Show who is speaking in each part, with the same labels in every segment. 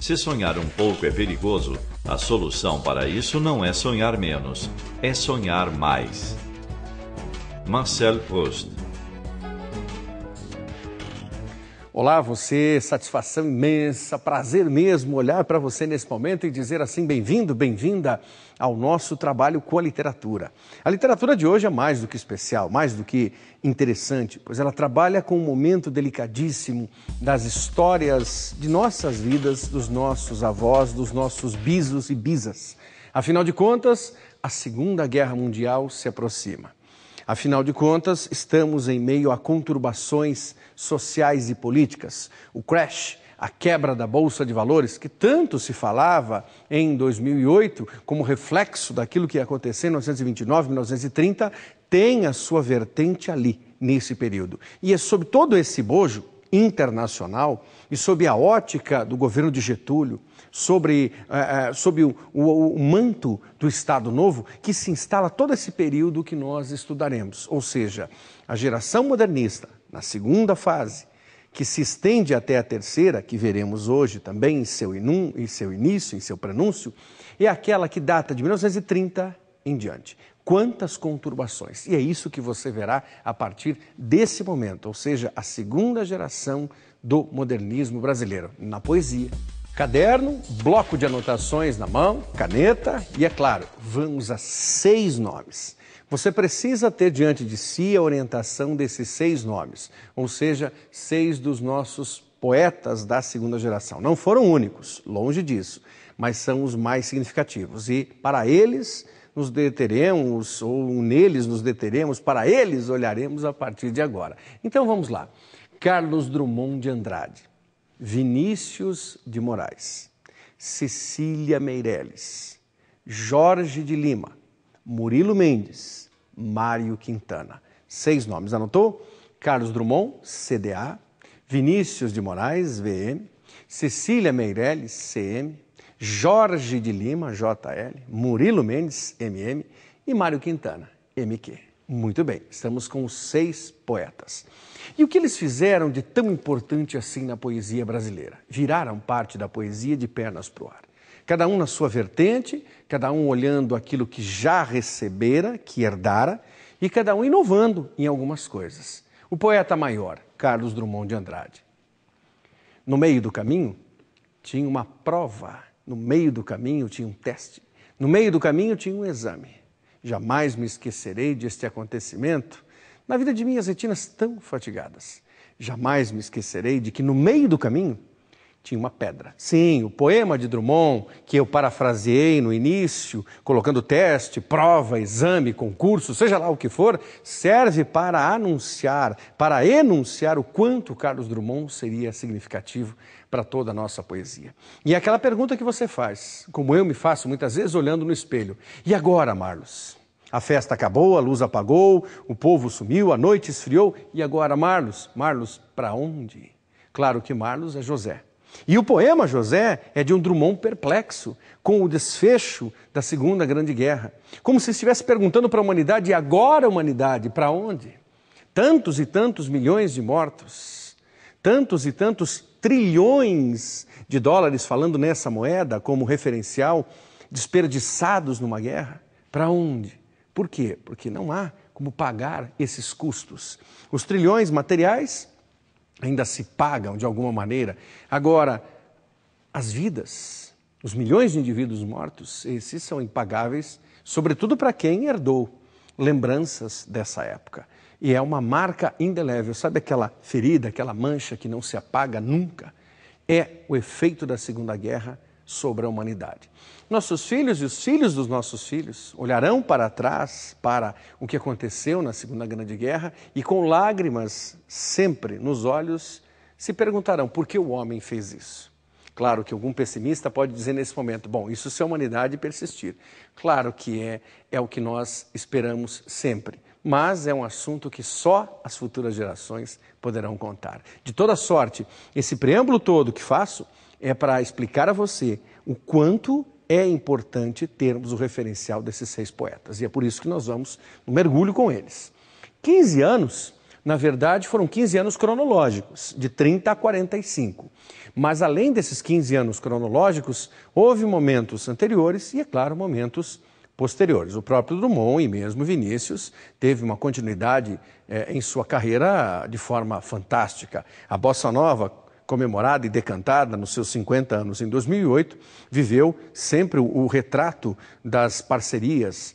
Speaker 1: Se sonhar um pouco é perigoso, a solução para isso não é sonhar menos, é sonhar mais. Marcel Proust.
Speaker 2: Olá, você, satisfação imensa, prazer mesmo olhar para você nesse momento e dizer assim, bem-vindo, bem-vinda ao nosso trabalho com a literatura. A literatura de hoje é mais do que especial, mais do que interessante, pois ela trabalha com um momento delicadíssimo das histórias de nossas vidas, dos nossos avós, dos nossos bisos e bisas. Afinal de contas, a Segunda Guerra Mundial se aproxima. Afinal de contas, estamos em meio a conturbações sociais e políticas. O crash, a quebra da Bolsa de Valores, que tanto se falava em 2008 como reflexo daquilo que ia acontecer em 1929, 1930, tem a sua vertente ali, nesse período. E é sob todo esse bojo internacional e sob a ótica do governo de Getúlio, sob o manto do Estado Novo, que se instala todo esse período que nós estudaremos. Ou seja, a geração modernista, na segunda fase, que se estende até a terceira, que veremos hoje também em seu início, em seu prenúncio, é aquela que data de 1930 em diante. Quantas conturbações! E é isso que você verá a partir desse momento, ou seja, a segunda geração do modernismo brasileiro, na poesia. Caderno, bloco de anotações na mão, caneta e, é claro, vamos a 6 nomes. Você precisa ter diante de si a orientação desses 6 nomes, ou seja, 6 dos nossos poetas da segunda geração. Não foram únicos, longe disso, mas são os mais significativos. E para eles nos deteremos, ou neles nos deteremos, para eles olharemos a partir de agora. Então vamos lá. Carlos Drummond de Andrade, Vinícius de Moraes, Cecília Meirelles, Jorge de Lima, Murilo Mendes, Mário Quintana. 6 nomes, anotou? Carlos Drummond, CDA, Vinícius de Moraes, VM, Cecília Meirelles, CM, Jorge de Lima, JL, Murilo Mendes, MM e Mário Quintana, MQ. Muito bem, estamos com os 6 poetas. E o que eles fizeram de tão importante assim na poesia brasileira? Viraram parte da poesia de pernas para o ar. Cada um na sua vertente, cada um olhando aquilo que já recebera, que herdara, e cada um inovando em algumas coisas. O poeta maior, Carlos Drummond de Andrade. No meio do caminho, tinha uma prova. No meio do caminho tinha um teste. No meio do caminho tinha um exame. Jamais me esquecerei deste acontecimento na vida de minhas retinas tão fatigadas. Jamais me esquecerei de que no meio do caminho tinha uma pedra. Sim, o poema de Drummond, que eu parafraseei no início, colocando teste, prova, exame, concurso, seja lá o que for, serve para anunciar, para enunciar o quanto Carlos Drummond seria significativo para toda a nossa poesia. E é aquela pergunta que você faz, como eu me faço muitas vezes olhando no espelho. E agora, Marlos? A festa acabou, a luz apagou, o povo sumiu, a noite esfriou. E agora, Marlos? Marlos, para onde? Claro que Marlos é José. E o poema José é de um Drummond perplexo com o desfecho da Segunda Grande Guerra. Como se estivesse perguntando para a humanidade, e agora, humanidade, para onde? Tantos e tantos milhões de mortos, tantos e tantos trilhões de dólares, falando nessa moeda como referencial, desperdiçados numa guerra. Para onde? Por quê? Porque não há como pagar esses custos. Os trilhões materiais ainda se pagam de alguma maneira. Agora, as vidas, os milhões de indivíduos mortos, esses são impagáveis, sobretudo para quem herdou lembranças dessa época. E é uma marca indelével. Sabe aquela ferida, aquela mancha que não se apaga nunca? É o efeito da Segunda Guerra sobre a humanidade. Nossos filhos e os filhos dos nossos filhos olharão para trás, para o que aconteceu na Segunda Grande Guerra e com lágrimas sempre nos olhos se perguntarão por que o homem fez isso. Claro que algum pessimista pode dizer nesse momento, bom, isso se a humanidade persistir. Claro que é o que nós esperamos sempre, mas é um assunto que só as futuras gerações poderão contar. De toda sorte, esse preâmbulo todo que faço é para explicar a você o quanto é importante termos o referencial desses 6 poetas. E é por isso que nós vamos no mergulho com eles. 15 anos Na verdade, foram 15 anos cronológicos, de 30 a 45. Mas além desses 15 anos cronológicos, houve momentos anteriores e, é claro, momentos posteriores. O próprio Drummond e mesmo Vinícius teve uma continuidade em sua carreira de forma fantástica. A Bossa Nova, comemorada e decantada nos seus 50 anos em 2008, viveu sempre o retrato das parcerias,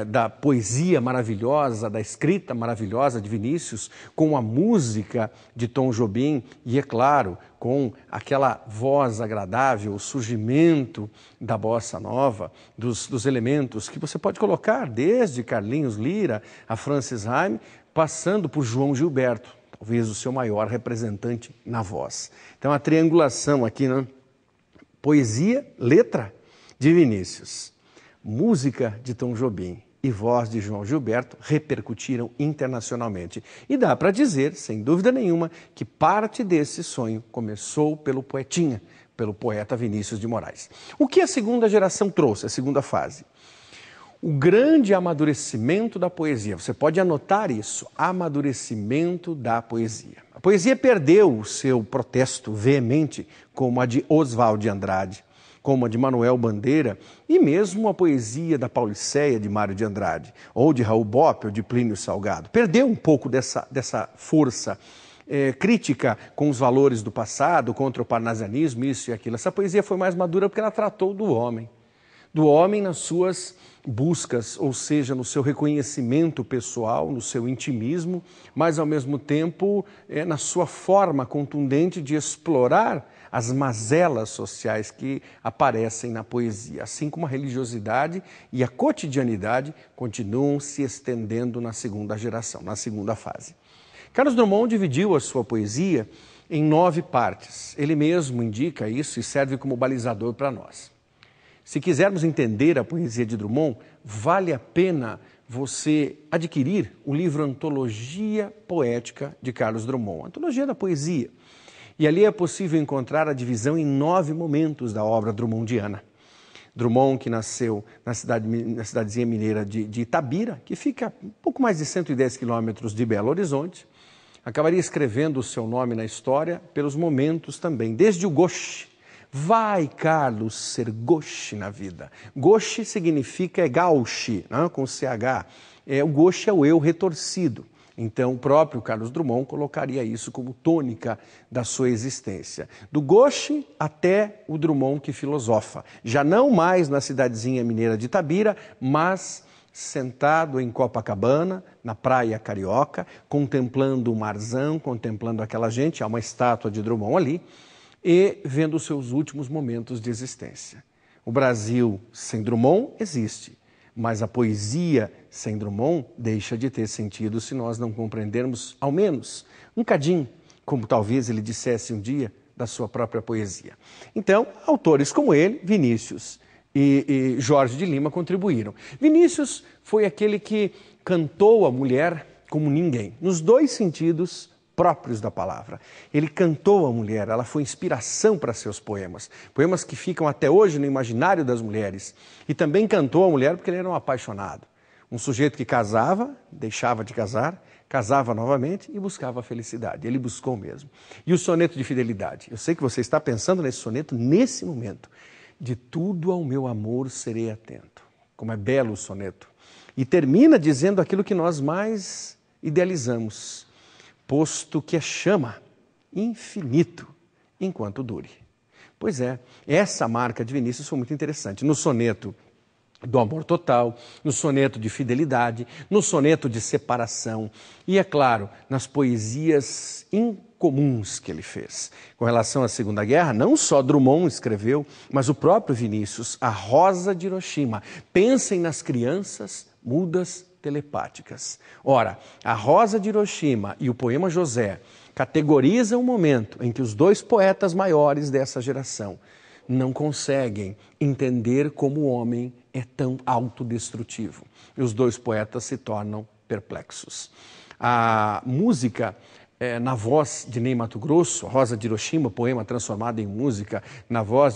Speaker 2: da poesia maravilhosa, da escrita maravilhosa de Vinícius, com a música de Tom Jobim e, é claro, com aquela voz agradável, o surgimento da bossa nova, dos elementos que você pode colocar desde Carlinhos Lira a Francis Haime, passando por João Gilberto, talvez o seu maior representante na voz. Então a triangulação aqui, né? Poesia, letra de Vinícius, música de Tom Jobim e voz de João Gilberto repercutiram internacionalmente. E dá para dizer, sem dúvida nenhuma, que parte desse sonho começou pelo poetinha, pelo poeta Vinícius de Moraes. O que a segunda geração trouxe, a segunda fase? O grande amadurecimento da poesia. Você pode anotar isso, amadurecimento da poesia. A poesia perdeu o seu protesto veemente, como a de Oswald de Andrade, como a de Manuel Bandeira, e mesmo a poesia da Pauliceia de Mário de Andrade, ou de Raul Bopp, ou de Plínio Salgado. Perdeu um pouco dessa força crítica com os valores do passado, contra o parnasianismo, isso e aquilo. Essa poesia foi mais madura porque ela tratou do homem nas suas buscas, ou seja, no seu reconhecimento pessoal, no seu intimismo, mas ao mesmo tempo na sua forma contundente de explorar as mazelas sociais que aparecem na poesia, assim como a religiosidade e a cotidianidade continuam se estendendo na segunda geração, na segunda fase. Carlos Drummond dividiu a sua poesia em 9 partes. Ele mesmo indica isso e serve como balizador para nós. Se quisermos entender a poesia de Drummond, vale a pena você adquirir o livro Antologia Poética de Carlos Drummond, Antologia da Poesia. E ali é possível encontrar a divisão em 9 momentos da obra drummondiana. Drummond, que nasceu na cidadezinha mineira de Itabira, que fica um pouco mais de 110 quilômetros de Belo Horizonte, acabaria escrevendo o seu nome na história pelos momentos também, desde o gauche. Vai, Carlos, ser gauche na vida. Gauche significa gauche, né? Com CH. O gauche é o eu retorcido. Então, o próprio Carlos Drummond colocaria isso como tônica da sua existência. Do gauche até o Drummond que filosofa. Já não mais na cidadezinha mineira de Itabira, mas sentado em Copacabana, na praia carioca, contemplando o marzão, contemplando aquela gente, há uma estátua de Drummond ali, e vendo os seus últimos momentos de existência. O Brasil sem Drummond existe, mas a poesia sem Drummond deixa de ter sentido se nós não compreendermos, ao menos, um cadinho, como talvez ele dissesse um dia, da sua própria poesia. Então, autores como ele, Vinícius e Jorge de Lima contribuíram. Vinícius foi aquele que cantou a mulher como ninguém, nos 2 sentidos próprios da palavra. Ele cantou a mulher, ela foi inspiração para seus poemas. Poemas que ficam até hoje no imaginário das mulheres. E também cantou a mulher porque ele era um apaixonado. Um sujeito que casava, deixava de casar, casava novamente e buscava a felicidade. Ele buscou mesmo. E o soneto de fidelidade. Eu sei que você está pensando nesse soneto nesse momento. De tudo ao meu amor serei atento. Como é belo o soneto. E termina dizendo aquilo que nós mais idealizamos. Posto que é chama, infinito, enquanto dure. Pois é, essa marca de Vinícius foi muito interessante. No soneto do amor total, no soneto de fidelidade, no soneto de separação e, é claro, nas poesias incomuns que ele fez. Com relação à Segunda Guerra, não só Drummond escreveu, mas o próprio Vinícius, A Rosa de Hiroshima. Pensem nas crianças mudas telepáticas. Ora, A Rosa de Hiroshima e o poema José categorizam o momento em que os 2 poetas maiores dessa geração não conseguem entender como o homem é tão autodestrutivo. E os 2 poetas se tornam perplexos. A música na voz de Ney Matogrosso, A Rosa de Hiroshima, poema transformado em música, na voz